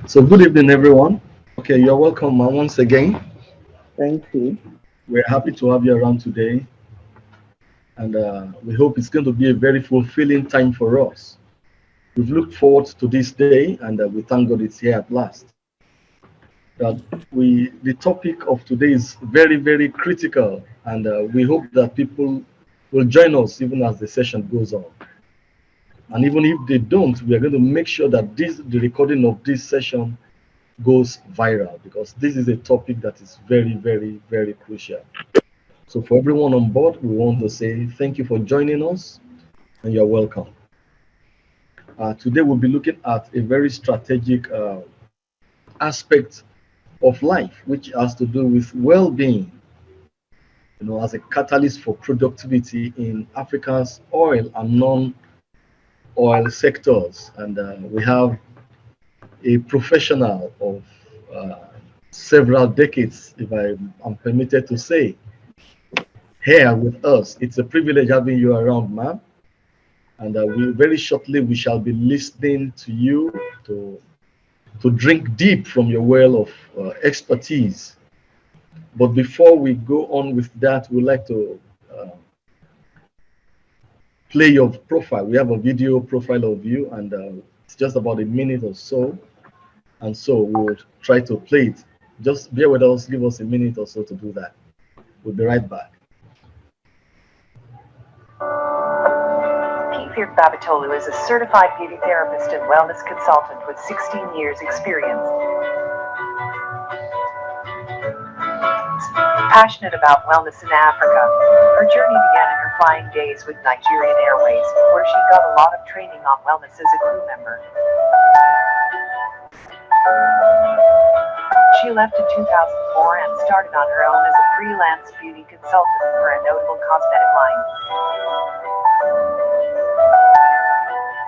So good evening, everyone. Okay, you're welcome once again. Thank you. We're happy to have you around today, and we hope it's going to be a very fulfilling time for us. We've looked forward to this day, and we thank God it's here at last. That the topic of today is very, very critical, and we hope that people will join us even as the session goes on. And even if they don't, we are going to make sure that the recording of this session goes viral because this is a topic that is very, very, very crucial. So, for everyone on board, we want to say thank you for joining us and you're welcome. Today, we'll be looking at a very strategic aspect of life, which has to do with well being, as a catalyst for productivity in Africa's oil and non oil sectors. And we have a professional of uh, several decades, if I am permitted to say, here with us. It's a privilege having you around, ma'am. And we very shortly we shall be listening to you to drink deep from your well of expertise. But before we go on with that, we'd like to play your profile. We have a video profile of you, and it's just about a minute or so. And so we'll try to play it. Just bear with us, give us a minute or so to do that. We'll be right back. Kefir Babatolu is a certified beauty therapist and wellness consultant with 16 years experience. Passionate about wellness in Africa, her journey began in her flying days with Nigerian Airways, where she got a lot of training on wellness as a crew member. She left in 2004 and started on her own as a freelance beauty consultant for a notable cosmetic line.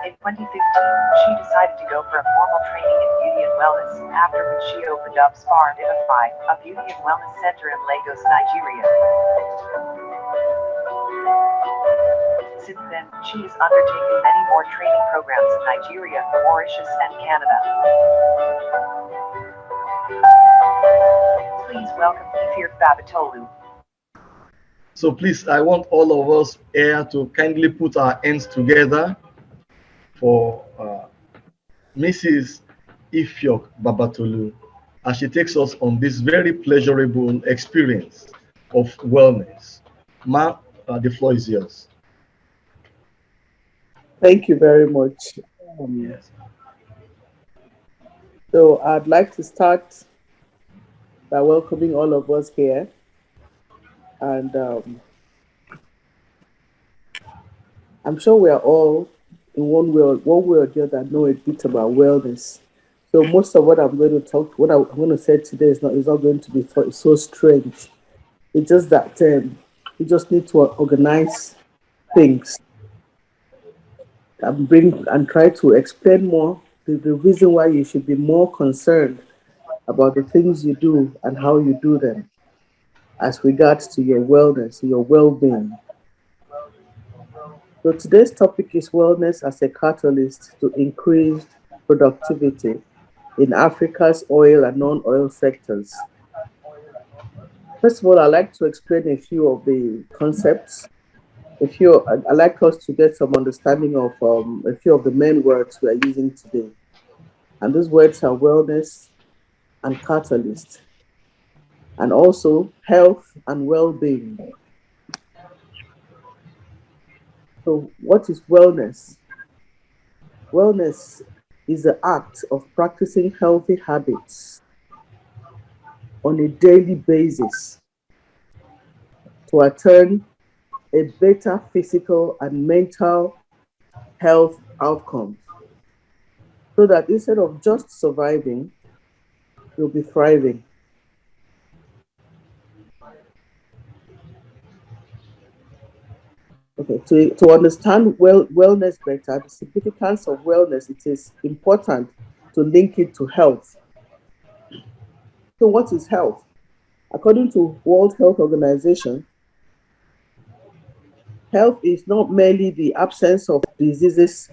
In 2015, she decided to go for a formal training in beauty and wellness, after which she opened up Spa Divify, a beauty and wellness center in Lagos, Nigeria. Since then, she has undertaken many more training programs in Nigeria, Mauritius, and Canada. Please welcome Kefir Babatolu. So please, I want all of us here to kindly put our hands together for Mrs. Ifyok Babatolu as she takes us on this very pleasurable experience of wellness. Ma, the floor is yours. Thank you very much. Yes. So I'd like to start by welcoming all of us here. And I'm sure we are all in one way or the other know a bit about wellness. So most of what I'm going to say today is not going to be so strange. It's just that you just need to organize things and try to explain more the reason why you should be more concerned about the things you do and how you do them as regards to your wellness, your well-being. So today's topic is wellness as a catalyst to increased productivity in Africa's oil and non-oil sectors. First of all, I'd like to explain a few of the concepts. I'd like us to get some understanding of a few of the main words we are using today. And those words are wellness and catalyst, and also health and well-being. So, what is wellness? Wellness is the act of practicing healthy habits on a daily basis to attain a better physical and mental health outcomes so that instead of just surviving, you'll be thriving. Okay, to understand wellness better, the significance of wellness, it is important to link it to health. So what is health? According to World Health Organization, health is not merely the absence of diseases.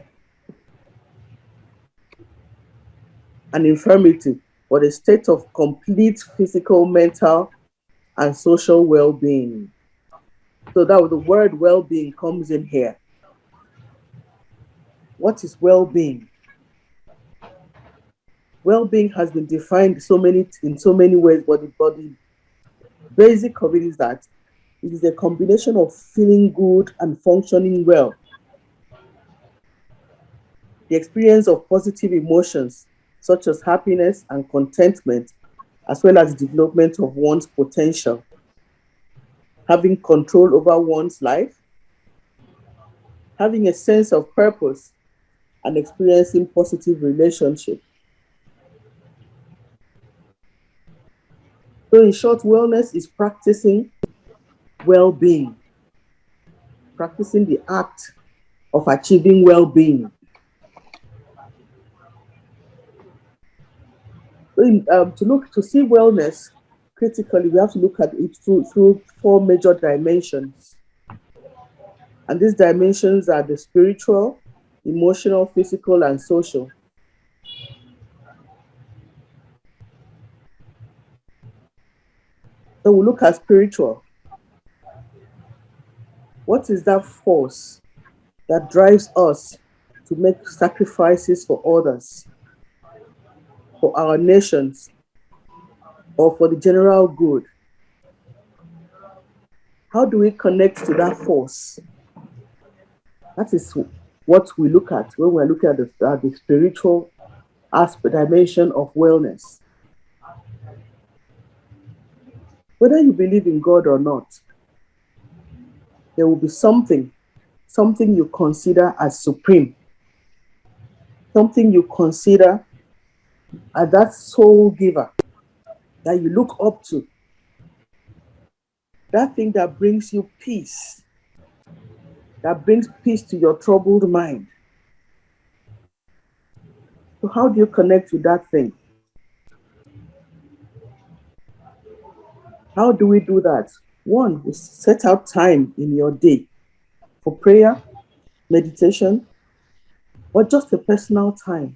an infirmity, but a state of complete physical, mental, and social well-being. So that the word well-being comes in here. What is well-being? Well-being has been defined in so many ways, but the basic of it is that it is a combination of feeling good and functioning well, the experience of positive emotions such as happiness and contentment, as well as the development of one's potential, having control over one's life, having a sense of purpose, and experiencing positive relationship. So in short, wellness is practicing well-being, practicing the act of achieving well-being. To see wellness critically, we have to look at it through four major dimensions. And these dimensions are the spiritual, emotional, physical, and social. So we look at spiritual. What is that force that drives us to make sacrifices for others, for our nations, or for the general good? How do we connect to that force? That is what we look at when we're looking at the spiritual aspect dimension of wellness. Whether you believe in God or not, there will be something you consider as supreme, something you consider as that soul giver that you look up to, that thing that brings you peace, that brings peace to your troubled mind. So how do you connect with that thing? How do we do that? One, we set out time in your day for prayer, meditation, or just a personal time.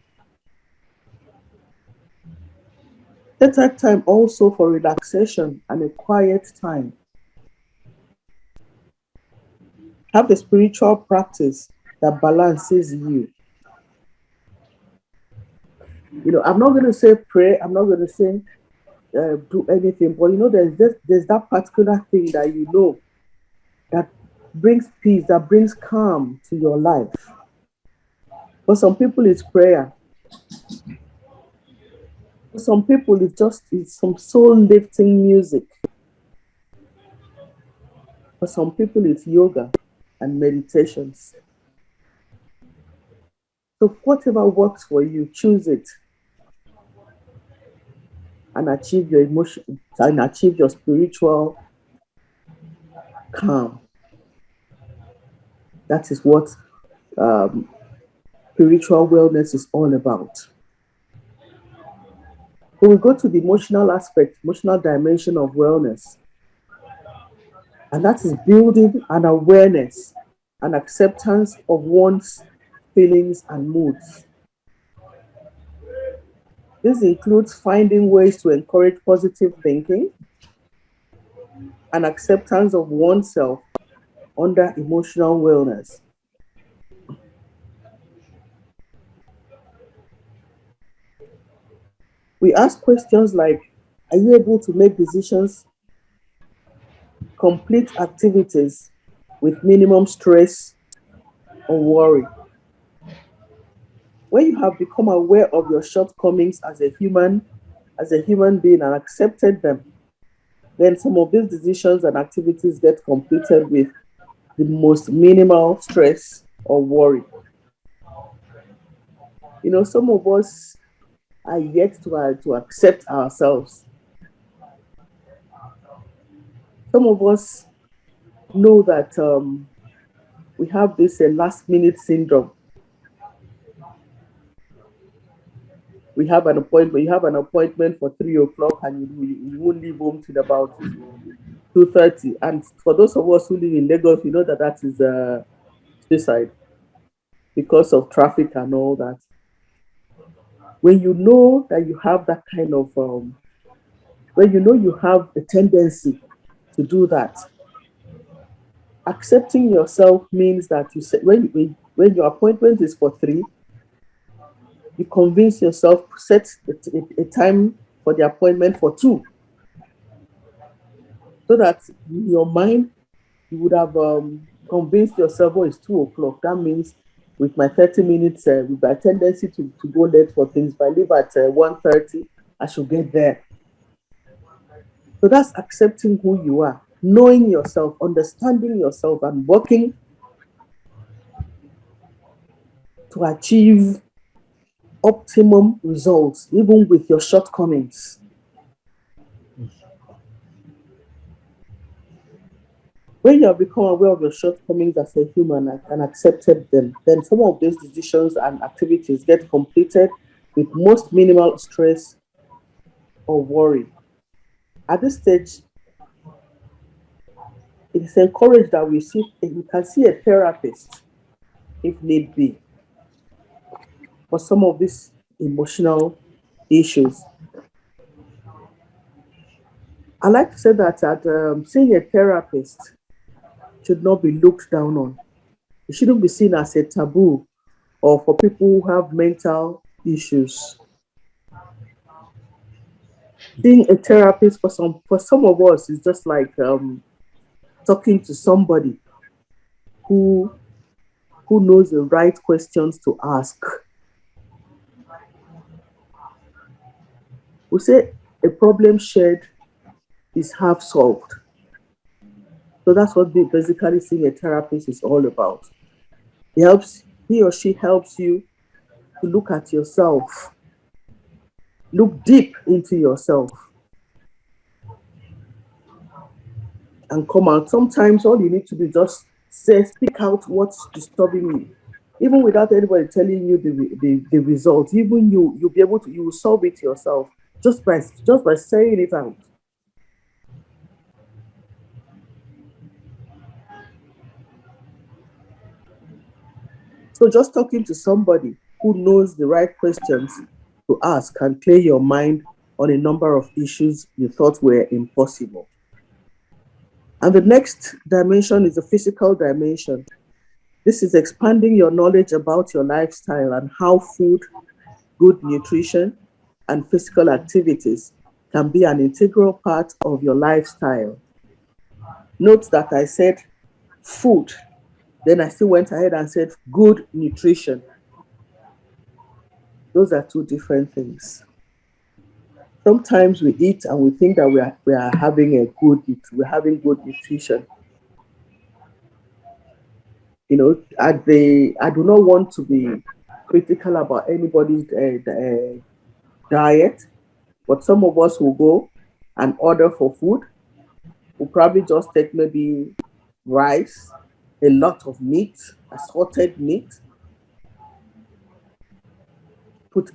Set out time also for relaxation and a quiet time. Have a spiritual practice that balances you. I'm not going to say pray, I'm not going to say do anything, but there's that particular thing that that brings peace, that brings calm to your life. For some people, it's prayer. For some people, it's some soul lifting music. For some people, it's yoga and meditations. So whatever works for you, choose it and achieve your emotion and achieve your spiritual calm. That is what um, spiritual wellness is all about. When we go to the emotional aspect, emotional dimension of wellness, and that is building an awareness and acceptance of one's feelings and moods. This includes finding ways to encourage positive thinking and acceptance of oneself under emotional wellness. We ask questions like, are you able to make decisions, complete activities with minimum stress or worry? When you have become aware of your shortcomings as a human being and accepted them, then some of these decisions and activities get completed with the most minimal stress or worry. Some of us are yet to accept ourselves. Some of us know that we have this last minute syndrome. You have an appointment for 3 o'clock and you won't leave home till about 2:30. And for those of us who live in Lagos, we know that is suicide because of traffic and all that. When you know that you have that kind of, when you know you have a tendency to do that, accepting yourself means that you say, when your appointment is for 3, you convince yourself, set a time for the appointment for 2, so that in your mind you would have convinced yourself, oh, it's 2 o'clock. That means with my 30 minutes, with my tendency to go late for things, if I leave at 1:30, I should get there. So that's accepting who you are, knowing yourself, understanding yourself, and working to achieve optimum results, even with your shortcomings. When you have become aware of your shortcomings as a human and accepted them, then some of these decisions and activities get completed with most minimal stress or worry. At this stage, it is encouraged that we can see a therapist if need be for some of these emotional issues. I like to say that seeing a therapist should not be looked down on. It shouldn't be seen as a taboo or for people who have mental issues. Seeing a therapist for some of us is just like talking to somebody who knows the right questions to ask. We say a problem shared is half solved. So that's what basically seeing a therapist is all about. He or she helps you to look at yourself, look deep into yourself, and come out. Sometimes all you need to do is just speak out what's disturbing you, even without anybody telling you the results. Even you'll be able to, you will solve it yourself just by saying it out. So just talking to somebody who knows the right questions to ask can clear your mind on a number of issues you thought were impossible. And the next dimension is the physical dimension. This is expanding your knowledge about your lifestyle and how food, good nutrition, and physical activities can be an integral part of your lifestyle. Note that I said food, then I still went ahead and said good nutrition. Those are two different things. Sometimes we eat and we think that we are having we're having good nutrition. I do not want to be critical about anybody's diet, but some of us will go and order for food. We'll probably just take maybe rice, a lot of meat, assorted meat, put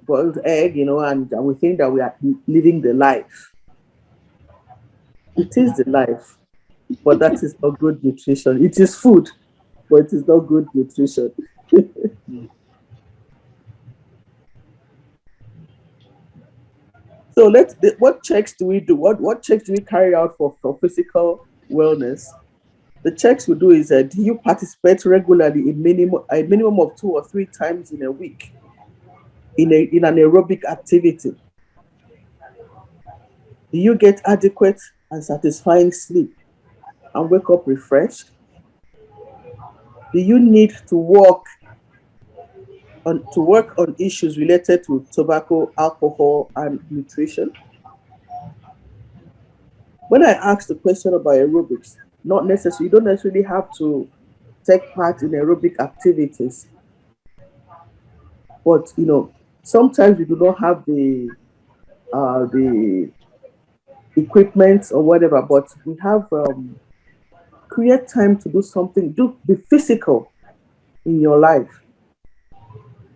boiled egg, and we think that we are living the life. It is the life, but that is not good nutrition. It is food, but it is not good nutrition. So what checks do we do? What checks do we carry out for physical wellness? The checks we do is do you participate regularly in a minimum of 2 or 3 times in a week in an aerobic activity? Do you get adequate and satisfying sleep and wake up refreshed? Do you need to work on issues related to tobacco, alcohol, and nutrition? When I ask the question about aerobics, you don't necessarily have to take part in aerobic activities, but sometimes we do not have the equipment or whatever, but we have create time to do something, be physical in your life.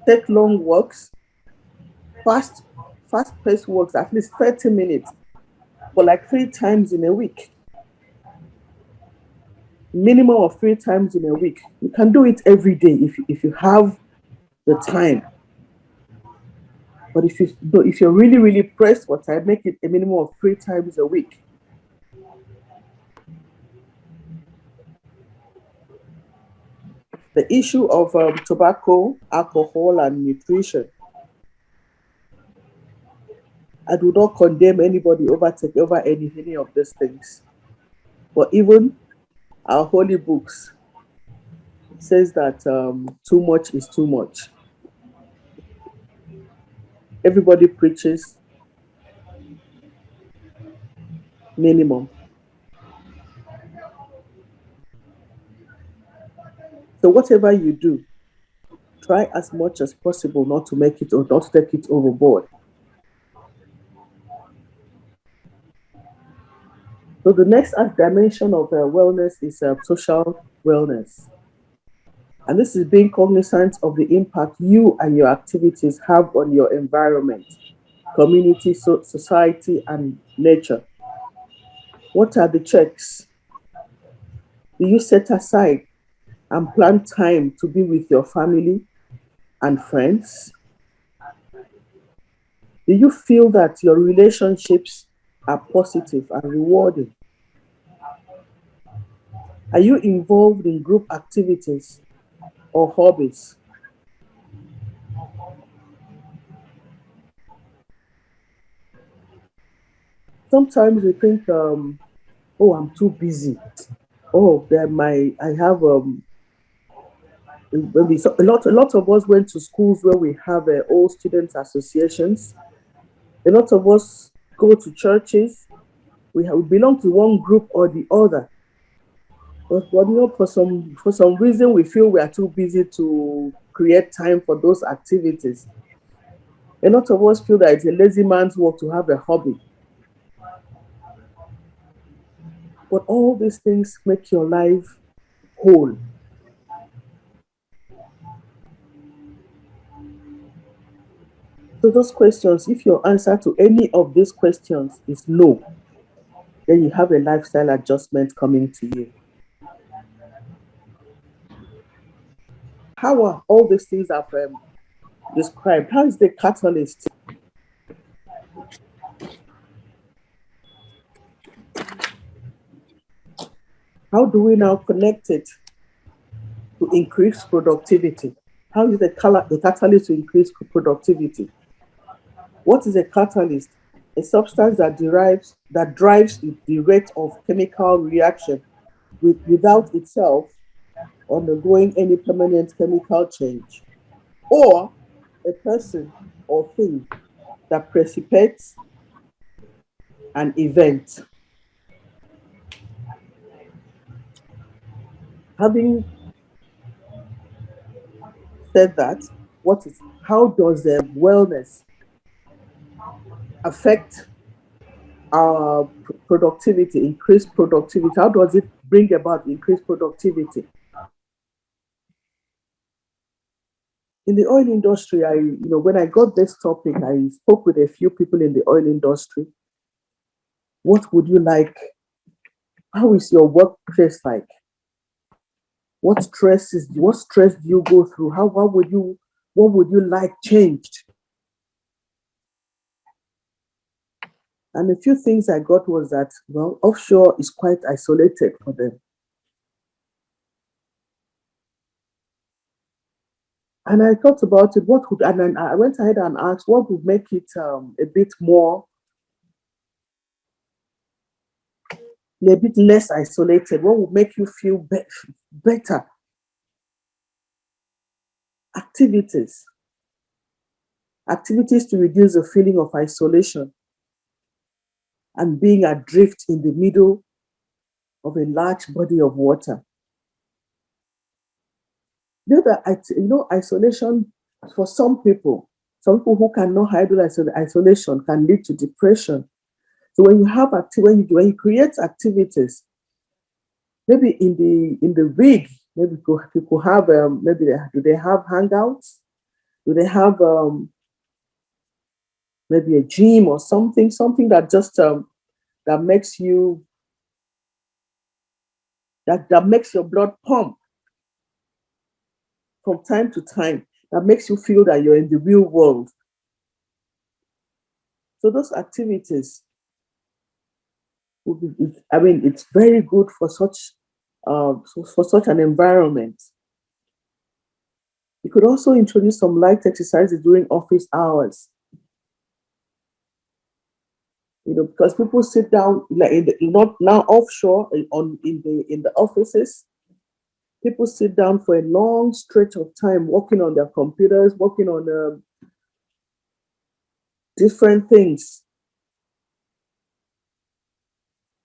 Take long walks, fast-paced walks, at least 30 minutes, for like 3 times in a week. Minimum of 3 times in a week. You can do it every day if you have the time. But if you're really, really pressed for time, make it a minimum of 3 times a week. The issue of tobacco, alcohol, and nutrition. I do not condemn anybody take over any of these things. But even our holy books says that too much is too much. Everybody preaches minimum. So whatever you do, try as much as possible not to make it or not to take it overboard. So the next dimension of wellness is social wellness. And this is being cognizant of the impact you and your activities have on your environment, community, society, and nature. What are the checks? Do you set aside and plan time to be with your family and friends? Do you feel that your relationships are positive and rewarding? Are you involved in group activities or hobbies? Sometimes we think, oh, I'm too busy. Oh, I have maybe a lot of us went to schools where we have all students associations. A lot of us go to churches. We belong to one group or the other. But you know, for some reason, we feel we are too busy to create time for those activities. A lot of us feel that it's a lazy man's work to have a hobby. But all these things make your life whole. So those questions, if your answer to any of these questions is no, then you have a lifestyle adjustment coming to you. How are all these things I've described? How is the catalyst? How do we now connect it to increase productivity? How is the catalyst to increase productivity? What is a catalyst? A substance that drives the rate of chemical reaction without itself undergoing any permanent chemical change, or a person or thing that precipitates an event. Having said that, how does wellness affect our productivity, increase productivity? How does it bring about increased productivity? In the oil industry, when I got this topic, I spoke with a few people in the oil industry. What would you like? How is your workplace like? What stress do you go through? What would you like changed? And a few things I got was that, well, offshore is quite isolated for them. And I thought about it, and then I went ahead and asked, what would make it a bit less isolated? What would make you feel better? Activities. Activities to reduce the feeling of isolation and being adrift in the middle of a large body of water. Isolation for some people who cannot handle isolation can lead to depression. So when you have when you create activities, maybe in the rig, maybe people have do they have hangouts? Do they have maybe a gym or something that just that makes you that makes your blood pump from time to time, that makes you feel that you're in the real world. So those activities, I mean, it's very good for such an environment. You could also introduce some light exercises during office hours. Because people sit down like not now offshore in the offices. People sit down for a long stretch of time, working on their computers, working on different things.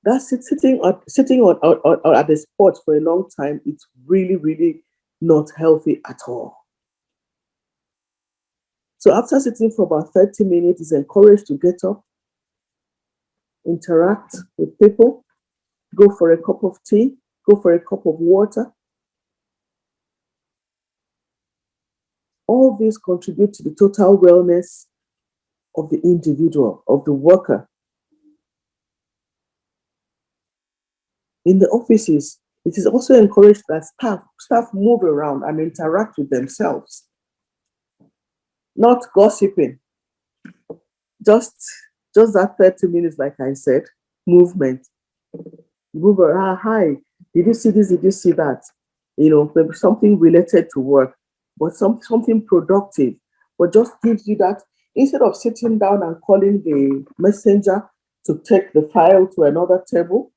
That's it, sitting on at the spot for a long time. It's really, really not healthy at all. So after sitting for about 30 minutes, it's encouraged to get up, interact with people, go for a cup of tea, go for a cup of water. All these contribute to the total wellness of the individual, of the worker. In the offices, it is also encouraged that staff move around and interact with themselves, not gossiping. Just just that 30 minutes, like I said, movement. Move around. Hi, did you see this? Did you see that? Maybe something related to work, but something productive, but just gives you that instead of sitting down and calling the messenger to take the file to another table.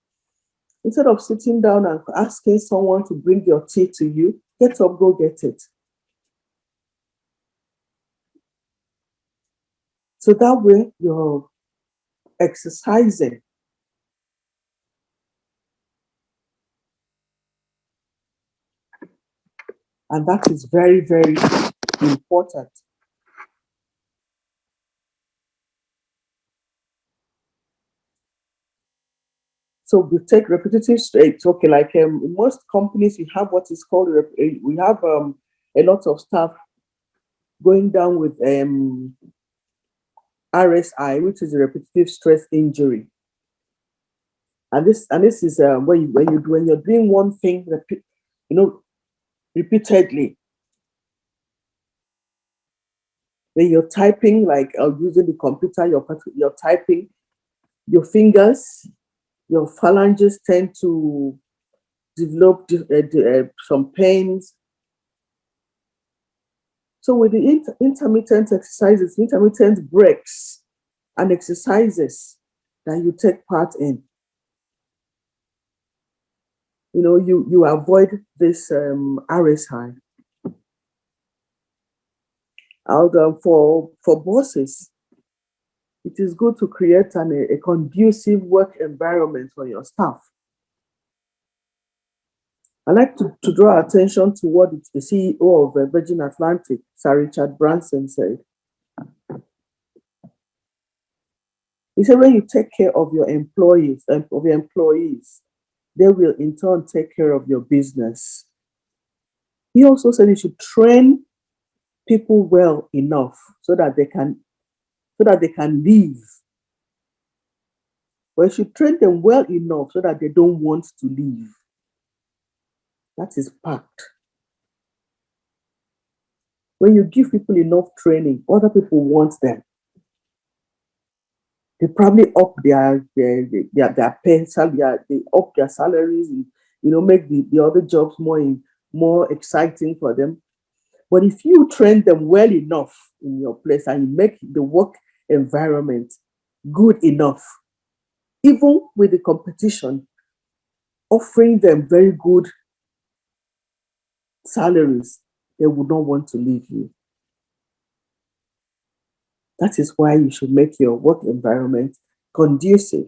Instead of sitting down and asking someone to bring your tea to you, get up, go get it. So that way you're exercising. And that is very, very important. So we take repetitive straight. Okay, like in most companies, we have what is called we have a lot of staff going down with RSI, which is a repetitive stress injury. And this is when you're doing one thing repeatedly. When you're typing, like using the computer, you're typing, your fingers, your phalanges tend to develop some pains. So with the intermittent exercises, intermittent breaks and exercises that you take part in, you avoid this RSI. And for bosses, it is good to create a conducive work environment for your staff. I like to draw attention to what the CEO of Virgin Atlantic, Sir Richard Branson, said. He said, when you take care of your employees, they will in turn take care of your business. He also said you should train people well enough so that they can leave. But you should train them well enough so that they don't want to leave. That is packed. When you give people enough training, other people want them. They probably up their pay, they up their salaries, and make the other jobs more exciting for them. But if you train them well enough in your place and you make the work environment good enough, even with the competition, offering them very good salaries, they would not want to leave you. That is why you should make your work environment conducive.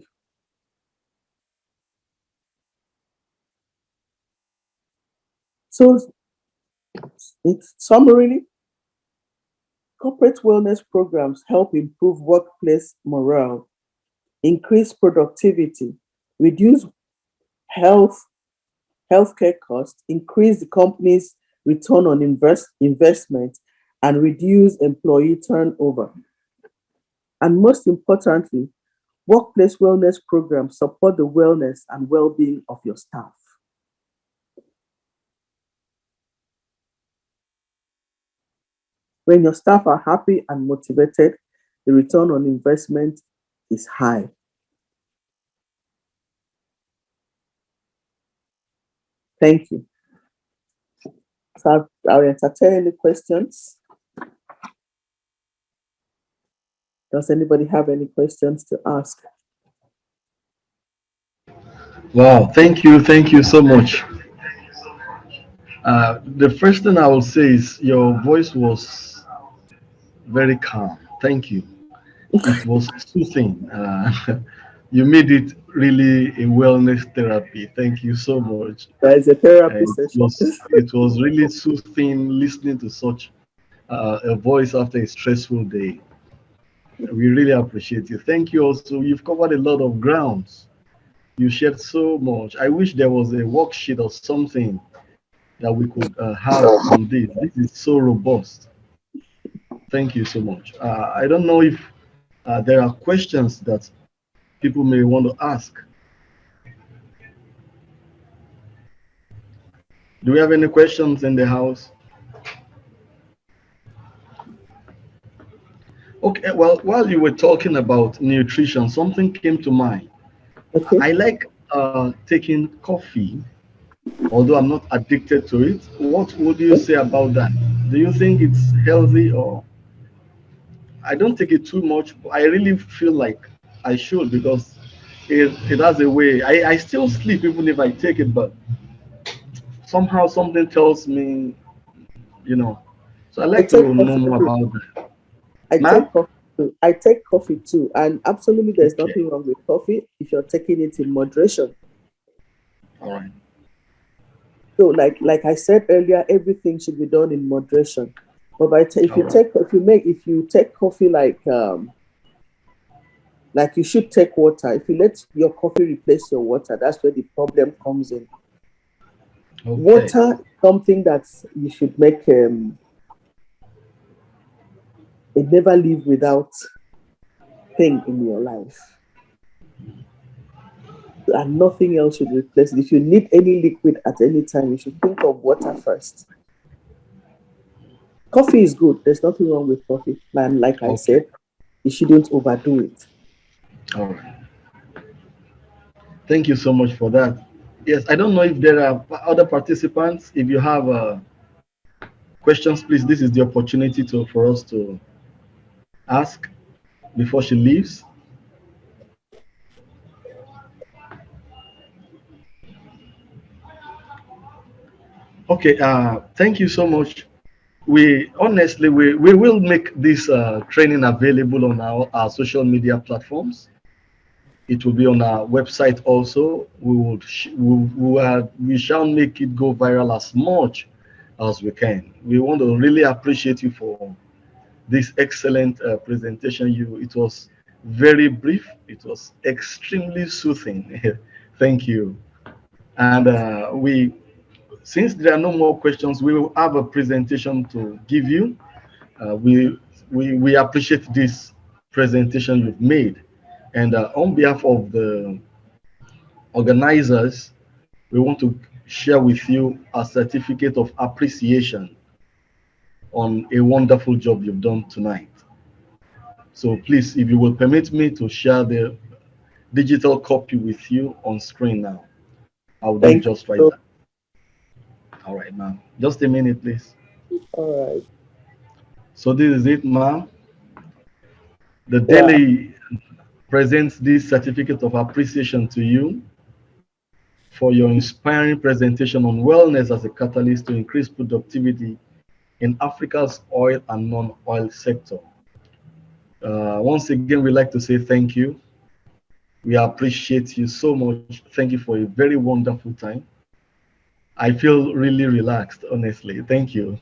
So, it's summarily, corporate wellness programs help improve workplace morale, increase productivity, reduce health healthcare costs, increase the company's return on investment, and reduce employee turnover. And most importantly, workplace wellness programs support the wellness and well-being of your staff. When your staff are happy and motivated, the return on investment is high. Thank you. So I'll entertain any questions. Does anybody have any questions to ask? Wow, thank you so much. The first thing I will say is your voice was very calm. Thank you. It was soothing. You made it really a wellness therapy. Thank you so much. There is a therapy And session. it was really soothing listening to such a voice after a stressful day. We really appreciate you. Thank you also. You've covered a lot of grounds. You shared so much. I wish there was a worksheet or something that we could have on this. This is so robust. Thank you so much. I don't know if there are questions that people may want to ask. Do we have any questions in the house? Okay, well, while you were talking about nutrition, something came to mind. Okay. I like taking coffee, although I'm not addicted to it. What would you say about that? Do you think it's healthy or I don't take it too much, but I really feel like I should because it has a way. I still sleep even if I take it, but somehow something tells me, you know. So I I like take to know coffee more too. about that. I Ma'am? take coffee too. I take coffee too. And absolutely there's Okay. nothing wrong with coffee if you're taking it in moderation. All right. So like I said earlier, everything should be done in moderation. But All right. if you take coffee like you should take water, if you let your coffee replace your water, that's where the problem comes in. Okay. Water is something that you should make it never live without thing in your life. And nothing else should replace it. If you need any liquid at any time, you should think of water first. Coffee is good. There's nothing wrong with coffee. And like I Okay. said, you shouldn't overdo it. All right. Thank you so much for that. Yes, I don't know if there are other participants. If you have questions, please, this is the opportunity for us to ask before she leaves. Okay, thank you so much. We honestly we will make this training available on our social media platforms. It will be on our website also. We shall make it go viral as much as we can. We want to really appreciate you for this excellent presentation. It was very brief. It was extremely soothing. Thank you. And since there are no more questions, we will have a presentation to give you. Uh, we, we appreciate this presentation you've made. And on behalf of the organizers, we want to share with you a certificate of appreciation on a wonderful job you've done tonight. So please, if you will permit me to share the digital copy with you on screen now, I'll do it Thank you. just right So, now. All right, ma'am. Just a minute, please. all right. So this is it, ma'am. The Yeah. daily presents this certificate of appreciation to you for your inspiring presentation on wellness as a catalyst to increase productivity in Africa's oil and non-oil sector. Once again, we'd like to say thank you. We appreciate you so much. Thank you for a very wonderful time. I feel really relaxed, honestly. Thank you.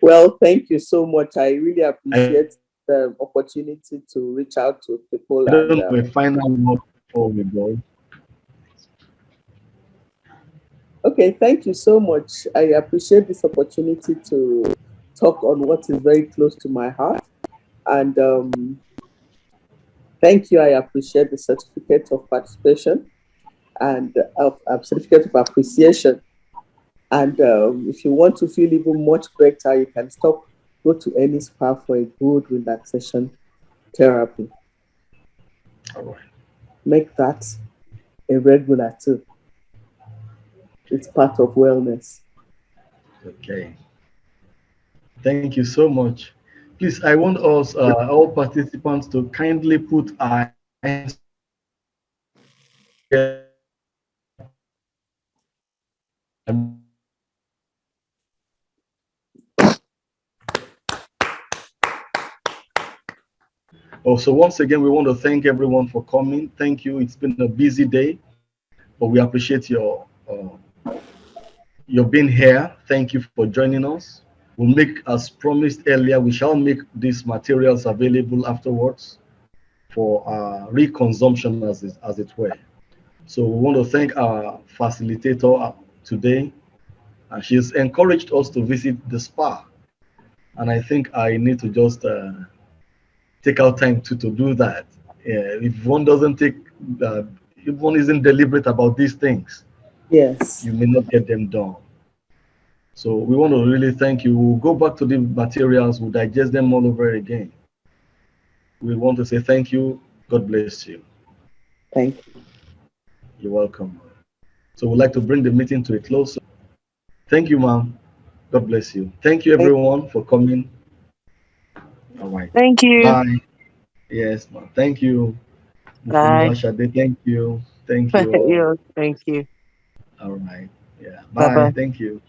Well, thank you so much. I really I appreciate the opportunity to reach out to people don't know and a final word before we go. okay, thank you so much. I appreciate this opportunity to talk on what is very close to my heart. And thank you. I appreciate the certificate of participation and of certificate of appreciation. And if you want to feel even much better, you can go to any spa for a good relaxation. therapy. All right. Make that a regular too. It's part of wellness. Okay. Thank you so much. Please, I want us, all participants, to kindly put our hands together and also, once again, we want to thank everyone for coming. Thank you. It's been a busy day, but we appreciate your being here. Thank you for joining us. We'll make, as promised earlier, we shall make these materials available afterwards for reconsumption, as it were. So we want to thank our facilitator today. She's encouraged us to visit the spa, and I think I need to just take out time to do that. If one doesn't take, uh, if one isn't deliberate about these things, Yes. you may not get them done. So we want to really thank you. We'll go back to the materials, we'll digest them all over again. We want to say thank you. God bless you. Thank you. You're welcome. So we'd like to bring the meeting to a close. Thank you, ma'am. God bless you. Thank you, Thank everyone, for coming. All right. Thank you. Bye. Yes, ma'am. Thank you. Bye. Mufuluwa, thank you. Thank you all. Yo, thank you. All right. Yeah. Bye Bye. bye. Thank you.